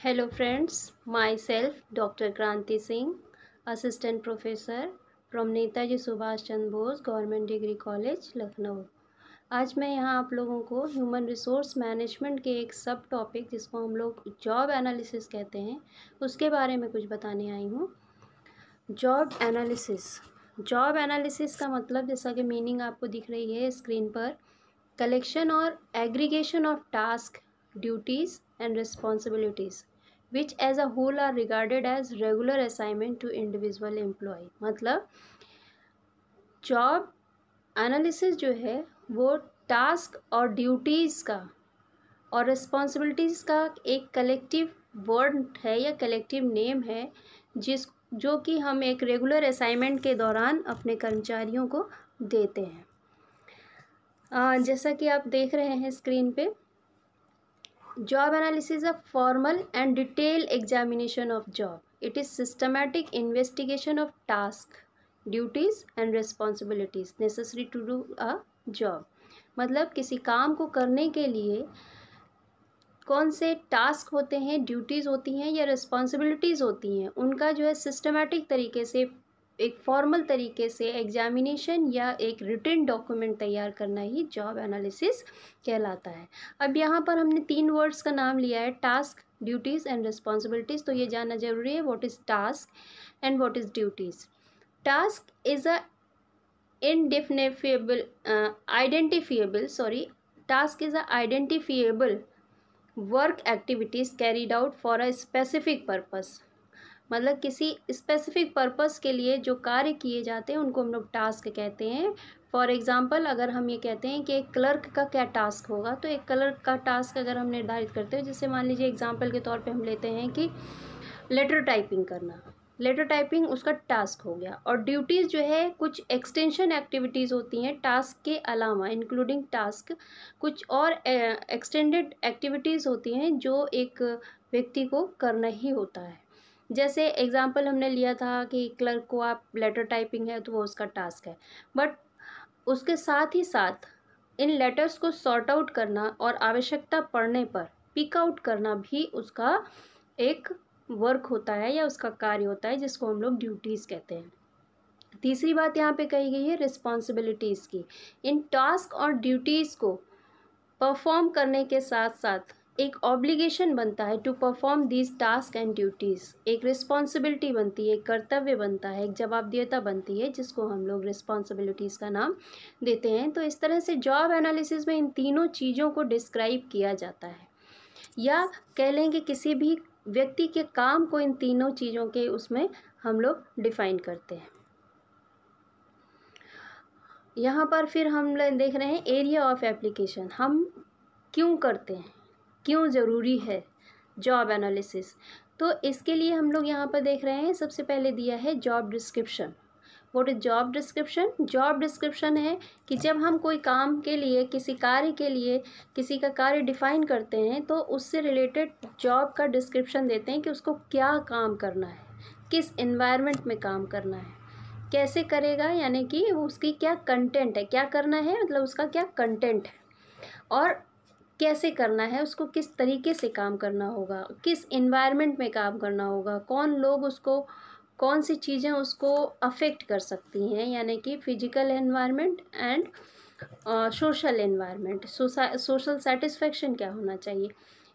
Hello friends, myself Dr. Kranti Singh, Assistant Professor from Netaji Subhash Chandra Bose government degree college Lucknow. आज मैं यहाँ आप लोगों को ह्यूमन रिसोर्स मैनेजमेंट के एक सब टॉपिक जिसको हम लोग जॉब एनालिसिस कहते हैं उसके बारे में कुछ बताने आई हूँ। जॉब एनालिसिस का मतलब जैसा कि मीनिंग आपको दिख रही है स्क्रीन पर, कलेक्शन और aggregation of task, duties and responsibilities which as a whole are regarded as regular assignment to individual employee। मतलब जॉब एनालिसिस जो है वो टास्क और ड्यूटीज़ का और रिस्पॉन्सिबिलिटीज़ का एक कलेक्टिव वर्ड है या कलेक्टिव नेम है जो कि हम एक रेगुलर असाइनमेंट के दौरान अपने कर्मचारियों को देते हैं। जैसा कि आप देख रहे हैं स्क्रीन पे, Job analysis is a formal and detailed examination of job. It is systematic investigation of tasks, duties and responsibilities necessary to do a job। मतलब किसी काम को करने के लिए कौन से टास्क होते हैं, ड्यूटीज़ होती हैं या रिस्पॉन्सिबिलिटीज़ होती हैं, उनका जो है सिस्टमेटिक तरीके से एक फॉर्मल तरीके से एग्जामिनेशन या एक रिटन डॉक्यूमेंट तैयार करना ही जॉब एनालिसिस कहलाता है। अब यहाँ पर हमने 3 वर्ड्स का नाम लिया है, टास्क, ड्यूटीज़ एंड रिस्पॉन्सिबिलिटीज़। तो ये जानना जरूरी है, what is task and what is duties. Task is a identifiable work activities carried out for a specific purpose. मतलब किसी स्पेसिफिक पर्पस के लिए जो कार्य किए जाते हैं उनको हम लोग टास्क कहते हैं। फॉर एग्जांपल, अगर हम ये कहते हैं कि एक क्लर्क का क्या टास्क होगा, तो एक क्लर्क का टास्क अगर हम निर्धारित करते हैं, जैसे मान लीजिए एग्जांपल के तौर पे हम लेते हैं कि लेटर टाइपिंग करना, लेटर टाइपिंग उसका टास्क हो गया। और ड्यूटीज़ जो है कुछ एक्सटेंशन एक्टिविटीज़ होती हैं टास्क के अलावा, इंक्लूडिंग टास्क, कुछ और एक्सटेंडेड एक्टिविटीज़ होती हैं जो एक व्यक्ति को करना ही होता है। जैसे एग्जाम्पल हमने लिया था कि क्लर्क को आप लेटर टाइपिंग है तो वो उसका टास्क है, बट उसके साथ ही साथ इन लेटर्स को सॉर्ट आउट करना और आवश्यकता पड़ने पर पिक आउट करना भी उसका एक वर्क होता है या उसका कार्य होता है, जिसको हम लोग ड्यूटीज़ कहते हैं। तीसरी बात यहाँ पे कही गई है रिस्पॉन्सिबिलिटीज़ की। इन टास्क और ड्यूटीज़ को परफॉर्म करने के साथ साथ एक ऑब्लिगेशन बनता है to perform these task and duties. एक रिस्पॉन्सिबिलिटी बनती है, एक कर्तव्य बनता है, एक जवाबदेहिता बनती है, जिसको हम लोग रिस्पॉन्सिबिलिटीज़ का नाम देते हैं। तो इस तरह से जॉब एनालिसिस में इन तीनों चीज़ों को डिस्क्राइब किया जाता है, या कह लें कि किसी भी व्यक्ति के काम को इन तीनों चीज़ों के उसमें हम लोग डिफाइन करते हैं। यहाँ पर फिर हम देख रहे हैं एरिया ऑफ एप्लीकेशन। हम क्यों करते हैं, क्यों ज़रूरी है जॉब एनालिसिस, तो इसके लिए हम लोग यहाँ पर देख रहे हैं, सबसे पहले दिया है job description. What is job description? Job description है कि जब हम कोई काम के लिए, किसी कार्य के लिए किसी का कार्य डिफाइन करते हैं तो उससे रिलेटेड जॉब का डिस्क्रिप्शन देते हैं कि उसको क्या काम करना है, किस एनवायरनमेंट में काम करना है, कैसे करेगा, यानी कि उसकी क्या कंटेंट है, क्या करना है मतलब उसका क्या कंटेंट है, और कैसे करना है, उसको किस तरीके से काम करना होगा, किस एनवायरनमेंट में काम करना होगा, कौन लोग उसको, कौन सी चीज़ें उसको अफेक्ट कर सकती हैं, यानी कि physical environment and social environment, social satisfaction क्या होना चाहिए,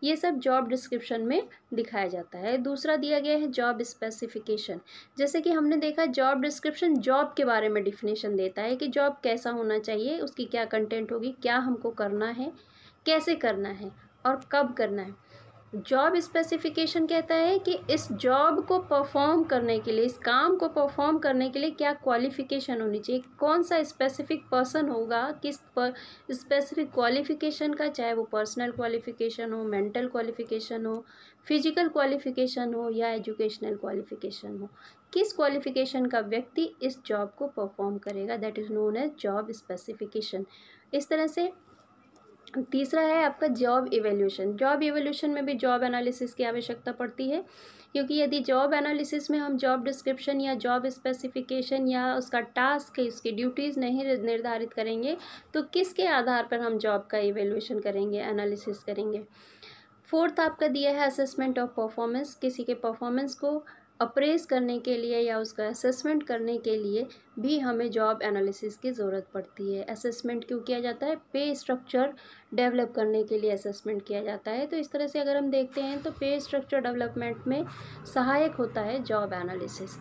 ये सब जॉब डिस्क्रिप्शन में दिखाया जाता है। दूसरा दिया गया है जॉब स्पेसिफिकेशन। जैसे कि हमने देखा जॉब डिस्क्रिप्शन जॉब के बारे में डिफिनेशन देता है कि जॉब कैसा होना चाहिए, उसकी क्या कंटेंट होगी, क्या हमको करना है, कैसे करना है और कब करना है। जॉब स्पेसिफिकेशन कहता है कि इस जॉब को परफॉर्म करने के लिए, इस काम को परफॉर्म करने के लिए क्या क्वालिफिकेशन होनी चाहिए, कौन सा स्पेसिफिक पर्सन होगा, किस पर स्पेसिफिक क्वालिफिकेशन का, चाहे वो पर्सनल क्वालिफिकेशन हो, मेंटल क्वालिफिकेशन हो, फिजिकल क्वालिफिकेशन हो या एजुकेशनल क्वालिफिकेशन हो, किस क्वालिफिकेशन का व्यक्ति इस जॉब को परफॉर्म करेगा, that is known as job specification. इस तरह से तीसरा है आपका जॉब इवैल्यूएशन। जॉब इवैल्यूएशन में भी जॉब एनालिसिस की आवश्यकता पड़ती है, क्योंकि यदि जॉब एनालिसिस में हम जॉब डिस्क्रिप्शन या जॉब स्पेसिफिकेशन या उसका टास्क, उसकी ड्यूटीज़ नहीं निर्धारित करेंगे तो किसके आधार पर हम जॉब का इवैल्यूएशन करेंगे, एनालिसिस करेंगे। फोर्थ आपका दिया है असेसमेंट ऑफ परफॉर्मेंस। किसी के परफॉर्मेंस को अप्रेज करने के लिए या उसका असेसमेंट करने के लिए भी हमें जॉब एनालिसिस की ज़रूरत पड़ती है। असेसमेंट क्यों किया जाता है? पे स्ट्रक्चर डेवलप करने के लिए असेसमेंट किया जाता है। तो इस तरह से अगर हम देखते हैं तो पे स्ट्रक्चर डेवलपमेंट में सहायक होता है जॉब एनालिसिस।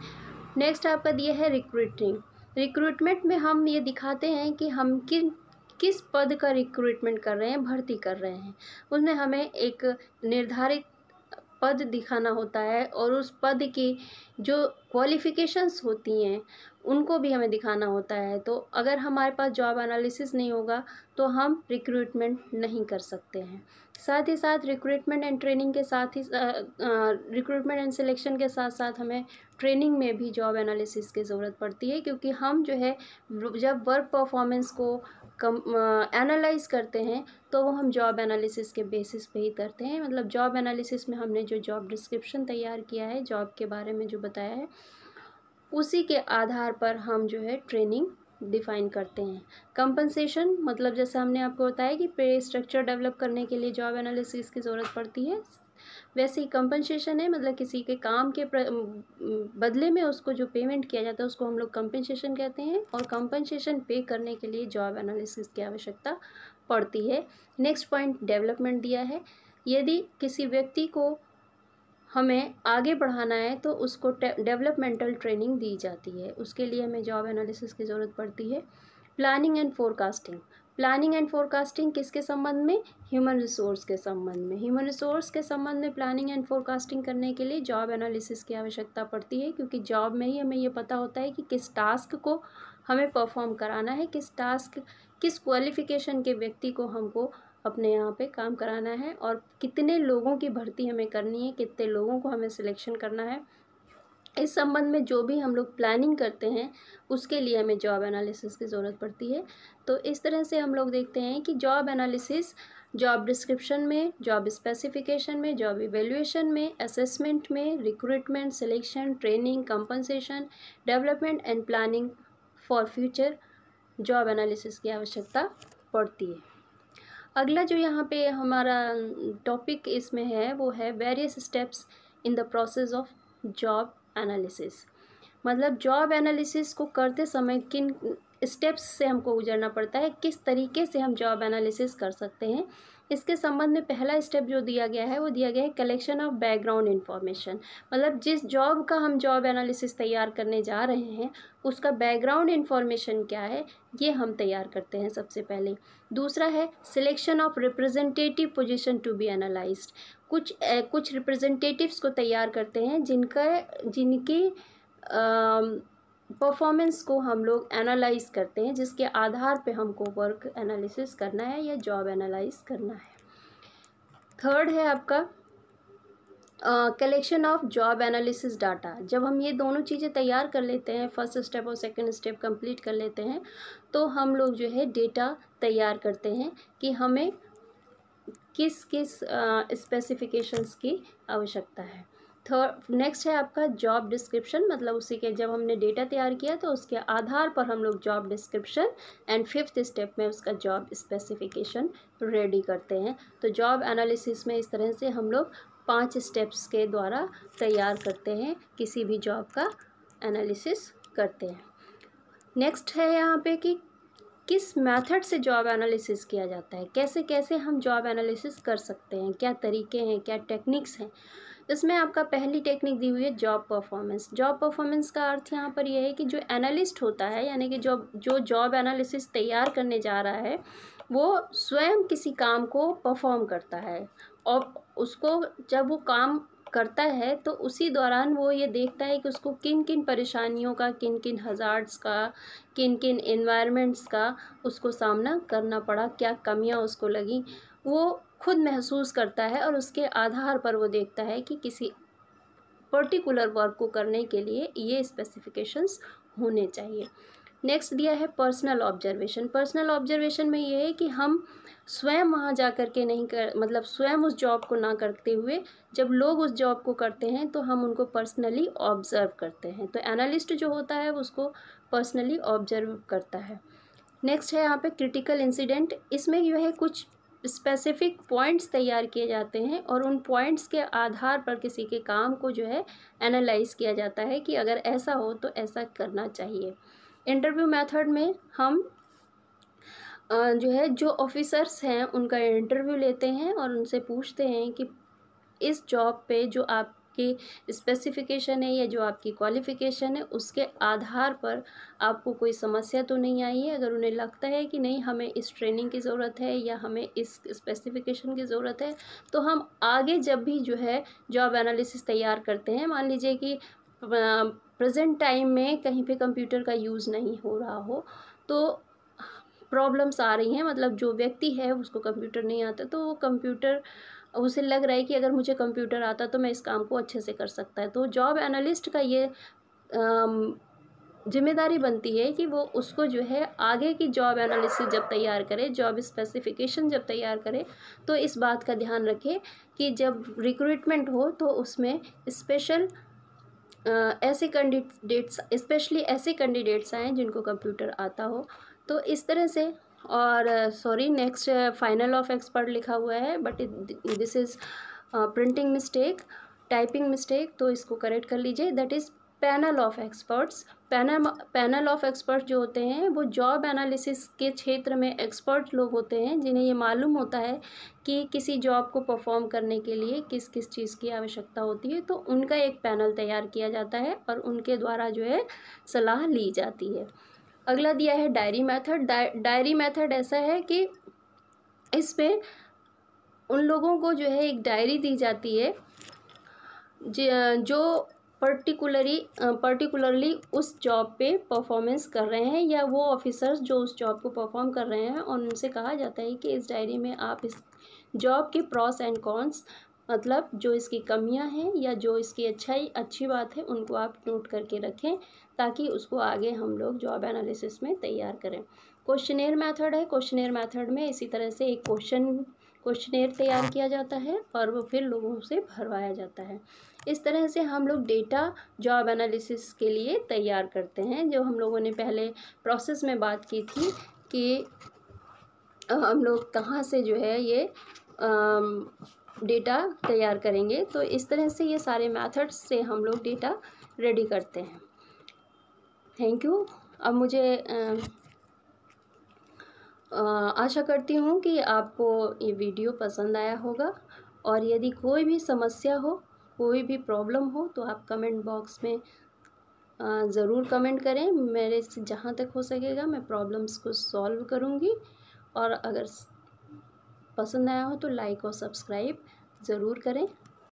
नेक्स्ट आपका दिया है रिक्रूटिंग। रिक्रूटमेंट में हम ये दिखाते हैं कि हम किस पद का रिक्रूटमेंट कर रहे हैं, भर्ती कर रहे हैं। उसमें हमें एक निर्धारित पद दिखाना होता है और उस पद की जो क्वालिफ़िकेशंस होती हैं उनको भी हमें दिखाना होता है। तो अगर हमारे पास जॉब एनालिसिस नहीं होगा तो हम रिक्रूटमेंट नहीं कर सकते हैं। साथ ही साथ रिक्रूटमेंट एंड ट्रेनिंग के साथ ही रिक्रूटमेंट एंड सिलेक्शन के साथ साथ हमें ट्रेनिंग में भी जॉब एनालिसिस की ज़रूरत पड़ती है, क्योंकि हम जो है जब वर्क परफॉर्मेंस को एनालाइज करते हैं तो वो हम जॉब एनालिसिस के बेसिस पे ही करते हैं। मतलब जॉब एनालिसिस में हमने जो जॉब डिस्क्रिप्शन तैयार किया है, जॉब के बारे में जो बताया है, उसी के आधार पर हम जो है ट्रेनिंग डिफ़ाइन करते हैं। कंपनसेशन मतलब जैसे हमने आपको बताया कि पे स्ट्रक्चर डेवलप करने के लिए जॉब एनालिसिस की ज़रूरत पड़ती है, वैसे ही कंपनसेशन है, मतलब किसी के काम के बदले में उसको जो पेमेंट किया जाता है उसको हम लोग कंपनसेशन कहते हैं। और कंपनसेशन पे करने के लिए जॉब एनालिसिस की आवश्यकता पड़ती है। नेक्स्ट पॉइंट डेवलपमेंट दिया है। यदि किसी व्यक्ति को हमें आगे बढ़ाना है तो उसको डेवलपमेंटल ट्रेनिंग दी जाती है, उसके लिए हमें जॉब एनालिसिस की ज़रूरत पड़ती है। Planning and forecasting. Planning and forecasting किसके संबंध में? ह्यूमन रिसोर्स के संबंध में। ह्यूमन रिसोर्स के संबंध में प्लानिंग एंड फोरकास्टिंग करने के लिए जॉब एनालिसिस की आवश्यकता पड़ती है, क्योंकि जॉब में ही हमें ये पता होता है कि किस टास्क को हमें परफॉर्म कराना है, किस क्वालिफिकेशन के व्यक्ति को हमको अपने यहाँ पे काम कराना है और कितने लोगों की भर्ती हमें करनी है, कितने लोगों को हमें सिलेक्शन करना है। इस संबंध में जो भी हम लोग प्लानिंग करते हैं उसके लिए हमें जॉब एनालिसिस की ज़रूरत पड़ती है। तो इस तरह से हम लोग देखते हैं कि जॉब एनालिसिस जॉब डिस्क्रिप्शन में, जॉब स्पेसिफिकेशन में, जॉब इवेल्युएशन में, असेसमेंट में, recruitment, selection, training, compensation, development and planning for future job analysis की आवश्यकता पड़ती है। अगला जो यहाँ पे हमारा टॉपिक इसमें है वो है various steps in the process of job analysis. मतलब जॉब एनालिसिस को करते समय किन स्टेप्स से हमको गुजरना पड़ता है, किस तरीके से हम जॉब एनालिसिस कर सकते हैं। इसके संबंध में पहला स्टेप जो दिया गया है वो दिया गया है कलेक्शन ऑफ बैकग्राउंड इन्फॉर्मेशन। मतलब जिस जॉब का हम जॉब एनालिसिस तैयार करने जा रहे हैं उसका बैकग्राउंड इन्फॉर्मेशन क्या है, ये हम तैयार करते हैं सबसे पहले। दूसरा है selection of representative position to be analysed. कुछ रिप्रेजेंटेटिव्स को तैयार करते हैं जिनकी परफॉर्मेंस को हम लोग एनालाइज करते हैं, जिसके आधार पे हमको वर्क एनालिसिस करना है या जॉब एनालाइज करना है। थर्ड है आपका collection of job analysis data. जब हम ये दोनों चीज़ें तैयार कर लेते हैं, फर्स्ट स्टेप और सेकंड स्टेप कंप्लीट कर लेते हैं, तो हम लोग जो है डेटा तैयार करते हैं कि हमें किस किस स्पेसिफिकेशंस की आवश्यकता है। नेक्स्ट है आपका जॉब डिस्क्रिप्शन। मतलब उसी के जब हमने डेटा तैयार किया तो उसके आधार पर हम लोग job description and fifth step में उसका जॉब स्पेसिफिकेशन रेडी करते हैं। तो जॉब एनालिसिस में इस तरह से हम लोग 5 स्टेप्स के द्वारा तैयार करते हैं, किसी भी जॉब का एनालिसिस करते हैं। नेक्स्ट है यहाँ पे कि किस मेथड से जॉब एनालिसिस किया जाता है, कैसे कैसे हम जॉब एनालिसिस कर सकते हैं, क्या तरीके हैं, क्या टेक्निक्स हैं। इसमें आपका पहली टेक्निक दी हुई है जॉब परफॉर्मेंस। जॉब परफॉर्मेंस का अर्थ यहाँ पर यह है कि जो एनालिस्ट होता है, यानी कि जो जॉब एनालिसिस तैयार करने जा रहा है, वो स्वयं किसी काम को परफॉर्म करता है और उसको जब वो काम करता है तो उसी दौरान वो ये देखता है कि उसको किन किन परेशानियों का, किन किन हज़ार्ड्स का, किन किन एनवायरनमेंट्स का उसको सामना करना पड़ा, क्या कमियां उसको लगी, वो खुद महसूस करता है और उसके आधार पर वो देखता है कि किसी पर्टिकुलर वर्क को करने के लिए ये स्पेसिफिकेशंस होने चाहिए। नेक्स्ट दिया है पर्सनल ऑब्जर्वेशन। पर्सनल ऑब्जर्वेशन में ये है कि हम स्वयं वहाँ जा कर के मतलब स्वयं उस जॉब को ना करते हुए जब लोग उस जॉब को करते हैं तो हम उनको पर्सनली ऑब्जर्व करते हैं। तो एनालिस्ट जो होता है उसको पर्सनली ऑब्जर्व करता है। नेक्स्ट है यहाँ पे क्रिटिकल इंसिडेंट। इसमें जो है कुछ स्पेसिफिक पॉइंट्स तैयार किए जाते हैं और उन पॉइंट्स के आधार पर किसी के काम को जो है एनालाइज किया जाता है कि अगर ऐसा हो तो ऐसा करना चाहिए। इंटरव्यू मेथड में हम जो है जो ऑफिसर्स हैं उनका इंटरव्यू लेते हैं और उनसे पूछते हैं कि इस जॉब पे जो आपकी स्पेसिफिकेशन है या जो आपकी क्वालिफ़िकेशन है उसके आधार पर आपको कोई समस्या तो नहीं आई है। अगर उन्हें लगता है कि नहीं हमें इस ट्रेनिंग की ज़रूरत है या हमें इस स्पेसिफिकेशन की ज़रूरत है, तो हम आगे जब भी जो है जॉब एनालिसिस तैयार करते हैं, मान लीजिए कि प्रेजेंट टाइम में कहीं पे कंप्यूटर का यूज़ नहीं हो रहा हो, तो प्रॉब्लम्स आ रही हैं, मतलब जो व्यक्ति है उसको कंप्यूटर नहीं आता, तो वो कंप्यूटर उसे लग रहा है कि अगर मुझे कंप्यूटर आता तो मैं इस काम को अच्छे से कर सकता है। तो जॉब एनालिस्ट का ये जिम्मेदारी बनती है कि वो उसको जो है आगे की जॉब एनालिसिस जब तैयार करे, जॉब स्पेसिफिकेशन जब तैयार करे, तो इस बात का ध्यान रखे कि जब रिक्रूटमेंट हो तो उसमें स्पेशल ऐसे कैंडिडेट्स, स्पेशली ऐसे कैंडिडेट्स आएँ जिनको कंप्यूटर आता हो। तो इस तरह से, और sorry next final of expert लिखा हुआ है but this is printing mistake, typing mistake, तो इसको करेक्ट कर लीजिए। That is panel of experts. Panel of expert जो होते हैं वो जॉब एनालिसिस के क्षेत्र में एक्सपर्ट लोग होते हैं जिन्हें ये मालूम होता है कि किसी जॉब को परफॉर्म करने के लिए किस किस चीज़ की आवश्यकता होती है, तो उनका एक पैनल तैयार किया जाता है और उनके द्वारा जो है सलाह ली जाती है। अगला दिया है डायरी मेथड। डायरी मेथड ऐसा है कि इसमें उन लोगों को जो है एक डायरी दी जाती है जो पर्टिकुलरली उस जॉब पे परफॉर्मेंस कर रहे हैं, या वो ऑफिसर्स जो उस जॉब को परफॉर्म कर रहे हैं, और उनसे कहा जाता है कि इस डायरी में आप इस जॉब के प्रॉस एंड कॉन्स, मतलब जो इसकी कमियां हैं या जो इसकी अच्छी बात है, उनको आप नोट करके रखें ताकि उसको आगे हम लोग जॉब एनालिसिस में तैयार करें। क्वेश्चनेयर मेथड है। क्वेश्चनेयर मेथड में इसी तरह से एक क्वेश्चनेयर तैयार किया जाता है और वो फिर लोगों से भरवाया जाता है। इस तरह से हम लोग डेटा जॉब एनालिसिस के लिए तैयार करते हैं। जो हम लोगों ने पहले प्रोसेस में बात की थी कि हम लोग कहाँ से जो है ये डेटा तैयार करेंगे, तो इस तरह से ये सारे मेथड्स से हम लोग डेटा रेडी करते हैं। Thank you. अब मुझे आशा करती हूँ कि आपको ये वीडियो पसंद आया होगा, और यदि कोई भी समस्या हो, कोई भी प्रॉब्लम हो, तो आप कमेंट बॉक्स में ज़रूर कमेंट करें। मेरे से जहाँ तक हो सकेगा मैं प्रॉब्लम्स को सॉल्व करूँगी, और अगर पसंद आया हो तो लाइक और सब्सक्राइब ज़रूर करें।